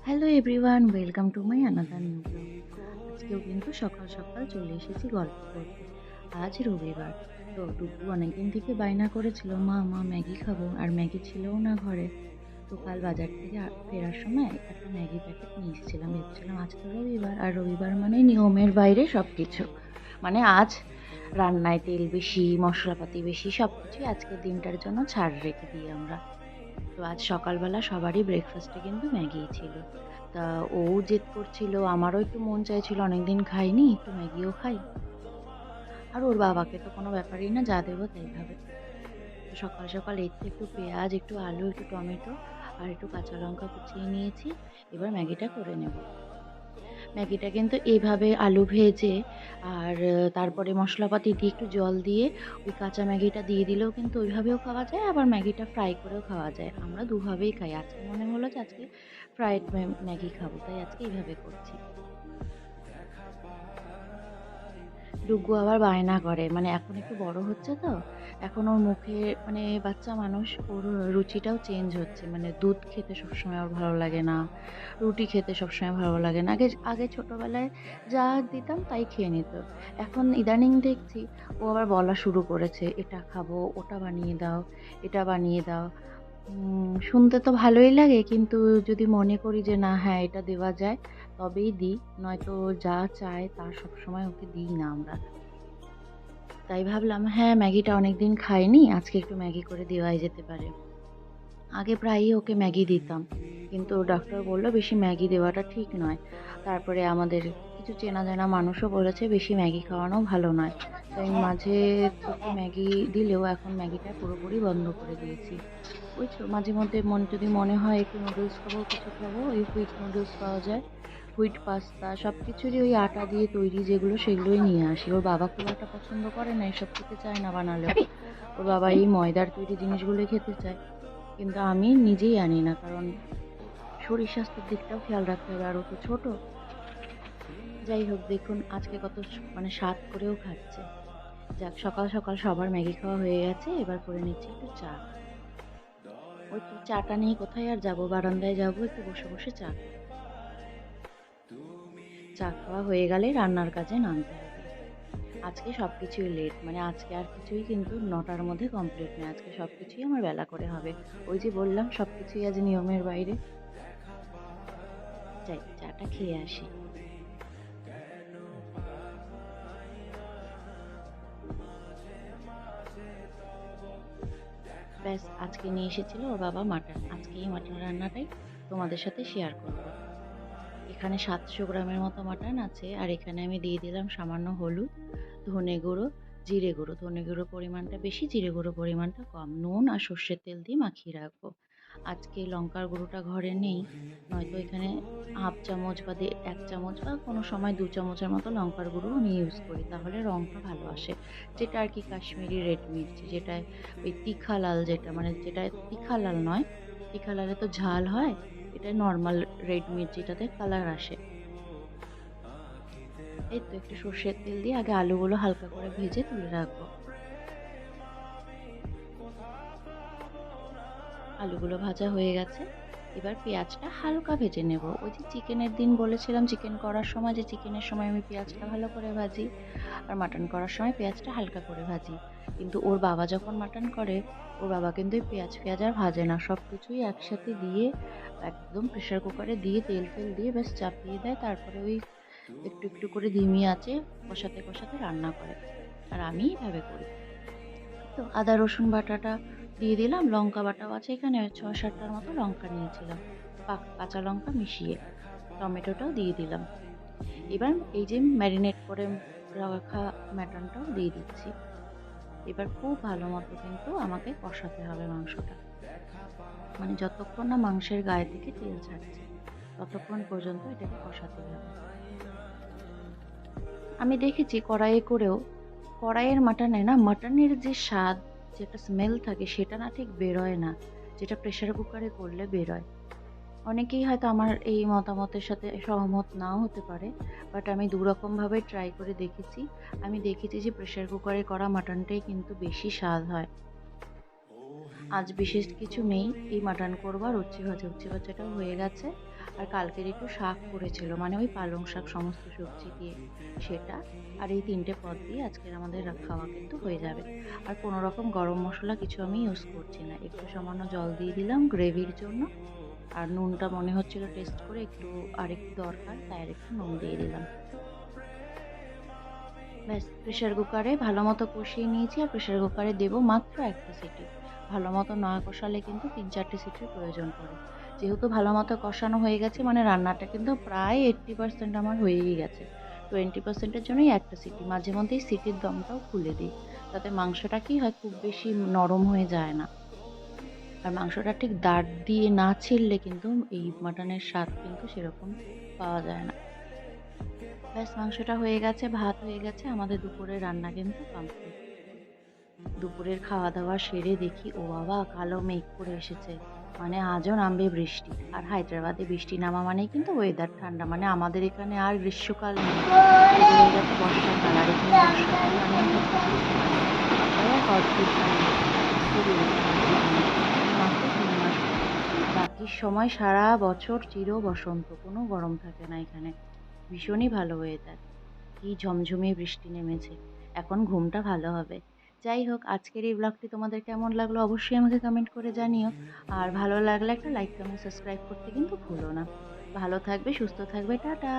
Hello everyone, welcome to my another new blog. আজকেও কিন্তু সকাল সকাল চলে এসেছি গল্প করতে। আজ রবিবার, তো টুকু অনেকদিন থেকে বায়না করেছিল, মা মা ম্যাগি খাবো, আর ম্যাগি ছিলও না ঘরে। তো কাল বাজার থেকে ফেরার সময় একটা ম্যাগি প্যাকেট নিয়ে এসেছিলাম। ভেবেছিলাম আজ তো রবিবার, আর রবিবার মানে নিয়মের বাইরে সব কিছু। মানে আজ রান্নায় তেল বেশি, মশলাপাতি বেশি, সব কিছুই আজকের দিনটার জন্য ছাড় রেখে দিই আমরা। তো আজ সকালবেলা সবারই ব্রেকফাস্টে কিন্তু ম্যাগিই ছিল। তা ও জেদ করছিল, আমারও একটু মন চাইছিল, অনেকদিন খাইনি, একটু ম্যাগিও খাই। আর ওর বাবাকে তো কোনো ব্যাপারই না, যা দেবো তাই খাবে। তো সকাল সকাল এই তো একটু পেঁয়াজ, একটু আলু, একটু টমেটো আর একটু কাঁচা লঙ্কা কুচিয়ে নিয়েছি। এবার ম্যাগিটা করে নেব। ম্যাগিটা কিন্তু এইভাবে আলু ভেজে আর তারপরে মশলাপাতি দিয়ে একটু জল দিয়ে ওই কাঁচা ম্যাগিটা দিয়ে দিলেও কিন্তু ওইভাবেও খাওয়া যায়, আবার ম্যাগিটা ফ্রাই করেও খাওয়া যায়। আমরা দুভাবেই খাই। আজকে মনে হলো যে আজকে ফ্রাইড ম্যাগি খাবো, তাই আজকে এইভাবে করছি। ডুগু আবার বায়না করে, মানে এখন একটু বড় হচ্ছে তো, এখন ওর মুখে, মানে বাচ্চা মানুষ, ওর রুচিটাও চেঞ্জ হচ্ছে। মানে দুধ খেতে সবসময় ওর ভালো লাগে না, রুটি খেতে সবসময় ভালো লাগে না। আগে আগে ছোটবেলায় যা দিতাম তাই খেয়ে নিত। এখন ইদানিং দেখছি ও আবার বলা শুরু করেছে, এটা খাবো, ওটা বানিয়ে দাও, এটা বানিয়ে দাও। শুনতে তো ভালোই লাগে, কিন্তু যদি মনে করি যে না, হ্যাঁ এটা দেওয়া যায়, তবেই দিই, নয়তো যা চায় তা সবসময় ওকে দিই না আমরা। তাই ভাবলাম, হ্যাঁ ম্যাগিটা অনেকদিন খাইনি, আজকে একটু ম্যাগি করে দেওয়াই যেতে পারে। আগে প্রায়ই ওকে ম্যাগি দিতাম, কিন্তু ডক্টর বলল বেশি ম্যাগি দেওয়াটা ঠিক নয়। তারপরে আমাদের কিছু চেনা জানা মানুষও বলেছে বেশি ম্যাগি খাওয়ানো ভালো নয়। তাই মাঝে ওকে ম্যাগি দিলেও এখন ম্যাগিটা পুরোপুরি বন্ধ করে দিয়েছি। বুঝছো, মাঝে মধ্যে যদি মনে হয় একটু নুডলস খাবো, কিছু খাবো, ওই হুইট নুডলস পাওয়া যায়, হুইট পাস্তা, সব কিছুরই ওই আটা দিয়ে তৈরি যেগুলো, সেগুলোই নিয়ে আসি। ওর বাবা খুব একটা পছন্দ করে না, এসব খেতে চায় না বানালেও। ওর বাবা এই ময়দার তৈরি জিনিসগুলোই খেতে চায়। কিন্তু আমি নিজেই আনি না, কারণ শরীর স্বাস্থ্যের দিকটাও খেয়াল রাখতে হবে, আর ও তো ছোট। যাই হোক, দেখুন আজকে কত মানে স্বাদ করেও খাচ্ছে। যাক, সকাল সকাল সবার ম্যাগি খাওয়া হয়ে গেছে, এবার করে নিচ্ছি একটু চা। ওই তো চাটা নিয়ে কোথায় আর যাবো, বারান্দায় যাবো, একটু বসে বসে চা খাবো। চা খাওয়া হয়ে গেলে রান্নার কাজে নামতে হবে। আজকে সবকিছুই লেট, মানে আজকে আর কিছুই কিন্তু 9টার মধ্যে কমপ্লিট নয়, আজকে সবকিছুই আমার বেলা করে হবে। ওই যে বললাম, সবকিছুই আজ নিয়মের বাইরে। যাই চাটা খেয়ে আসি। ব্যাস, আজকে নিয়ে এসেছিল ওর বাবা মাটন। আজকে এই মাটন রান্নাটাই তোমাদের সাথে শেয়ার করব। এখানে 700 গ্রামের মতো মাটন আছে, আর এখানে আমি দিয়ে দিলাম সামান্য হলুদ, ধনে গুঁড়ো, জিরে গুঁড়ো। ধনে গুঁড়ো পরিমাণটা বেশি, জিরে গুঁড়ো পরিমাণটা কম। নুন আর সর্ষের তেল দিয়ে মাখিয়ে রাখবো। আজকে লঙ্কার গুঁড়োটা ঘরে নেই, নয়তো এখানে হাফ চামচ বা 1 চামচ বা কোনো সময় 2 চামচের মতো লঙ্কার গুঁড়ো আমি ইউজ করি, তাহলে রঙটা ভালো আসে। যেটা আর কি কাশ্মীরি রেড মির্চি, যেটায় ওই তিখা লাল, যেটা মানে যেটা তিখা লাল নয়, তিখা লালে তো ঝাল হয়, এটা নর্মাল রেড মির্চিটাতে কালার আসে। এই তো একটু সর্ষের তেল দিয়ে আগে আলুগুলো হালকা করে ভেজে তুলে রাখবো। আলুগুলো ভাজা হয়ে গেছে, এবার পেঁয়াজটা হালকা ভেজে নেব। ওই যে চিকেনের দিন বলেছিলাম, চিকেন করার সময় যে চিকেনের সময় আমি পেঁয়াজটা ভালো করে ভাজি, আর মাটন করার সময় পেঁয়াজটা হালকা করে ভাজি। কিন্তু ওর বাবা যখন মাটন করে, ওর বাবা কিন্তু ওই পেঁয়াজ ফেয়াজ আর ভাজে না, সব কিছুই একসাথে দিয়ে একদম প্রেশার কুকারে দিয়ে তেল ফেল দিয়ে ব্যাস চাপিয়ে দেয়, তারপরে ওই একটু একটু করে ধিমি আঁচে কষাতে কষাতে রান্না করে। আর আমি এইভাবে করি। তো আদা রসুন বাটাটা দিয়ে দিলাম, লঙ্কা বাটাও আছে এখানে, 6-7টার মতো লঙ্কা নিয়েছিলাম, কাঁচা লঙ্কা মিশিয়ে। টমেটোটাও দিয়ে দিলাম। এবার এই যে ম্যারিনেট করে রাখা মাটনটাও দিয়ে দিচ্ছি। এবার খুব ভালো মতো কিন্তু আমাকে কষাতে হবে মাংসটা, মানে যতক্ষণ না মাংসের গায়ে থেকে তেল ছাড়ছে ততক্ষণ পর্যন্ত এটাকে কষাতে হবে। আমি দেখেছি কড়াইয়ে করেও, কড়াইয়ের মাটনে না, মাটনের যে স্বাদ, যে একটা স্মেল থাকে, সেটা না ঠিক বেরোয় না, যেটা প্রেশার কুকারে করলে বেরোয়। অনেকেই হয়তো আমার এই মতামতের সাথে সহমত নাও হতে পারে, বাট আমি দুরকমভাবে ট্রাই করে দেখেছি। আমি দেখেছি যে প্রেশার কুকারে করা মাটনটাই কিন্তু বেশি স্বাদ হয়। আজ বিশেষ কিছু নেই, এই মাটন করবো আর উচ্ছে ভাজা। উচ্ছে ভাজাটাও হয়ে গেছে, আর কালকের একটু শাক করেছিল, মানে ওই পালং শাক সমস্ত সবজি দিয়ে সেটা। আর এই ৩ টে পদ দিয়ে আজকের আমাদের খাওয়া কিন্তু হয়ে যাবে। আর কোনো রকম গরম মসলা কিছু আমি ইউজ করছি না। একটু সামান্য জল দিয়ে দিলাম গ্রেভির জন্য। আর নুনটা মনে হচ্ছিল টেস্ট করে একটু আরেকটু দরকার, তাই আরেকটু নুন দিয়ে দিলাম। ব্যাস প্রেশার কুকারে ভালো মতো কষিয়ে নিয়েছি, আর প্রেশার কুকারে দেবো মাত্র ১ টা সিটি। ভালো মতো না কষালে কিন্তু ৩-৪ টে সিটির প্রয়োজন পড়ে। যেহেতু ভালো মতো কষানো হয়ে গেছে মানে রান্নাটা কিন্তু প্রায় 80% আমার হয়েই গেছে। 20% এর জন্যই ১ টা সিটি। মাঝে মধ্যেই সিটির দমটাও খুলে দিই। তাতে মাংসটা কি হয় খুব বেশি নরম হয়ে যায় না। আর মাংসটা ঠিক দাঁড় দিয়ে না ছিঁড়লে কিন্তু এই মাটনের স্বাদ কিন্তু সেরকম পাওয়া যায় না। ব্যাস মাংসটা হয়ে গেছে, ভাত হয়ে গেছে, আমাদের দুপুরের রান্না কিন্তু কমপ্লিট। দুপুরের খাওয়া-দাওয়া সেরে দেখি ও বাবা! কালো মেঘ করে এসেছে। মানে আজও নামবে বৃষ্টি। আর হায়দ্রাবাদে বৃষ্টি নামা মানেই কিন্তু ওয়েদার ঠান্ডা। মানে আমাদের এখানে আর গ্রীষ্মকাল নেই। শুরু হয়ে গেছে বর্ষাকাল। আর এখানে বর্ষাকাল মানেই হচ্ছে শীতকাল। এটাই এক অদ্ভুত কাণ্ড। খুবই মানে মাত্র ৩ মাস। বাকি সময় সারা বছর চির বসন্ত। কোনো গরম থাকে না এখানে। ভীষণই ভালো ওয়েদার। কি ঝমঝমিয়ে বৃষ্টি নেমেছে। এখন ঘুমটা ভালো হবে। যাই হোক, আজকের এই ব্লগটি তোমাদের কেমন লাগলো অবশ্যই আমাকে কমেন্ট করে জানিও। আর ভালো লাগলে একটা লাইক, কমেন্ট, সাবস্ক্রাইব করতে কিন্তু ভুলো না। ভালো থাকবে, সুস্থ থাকবে। টাটা।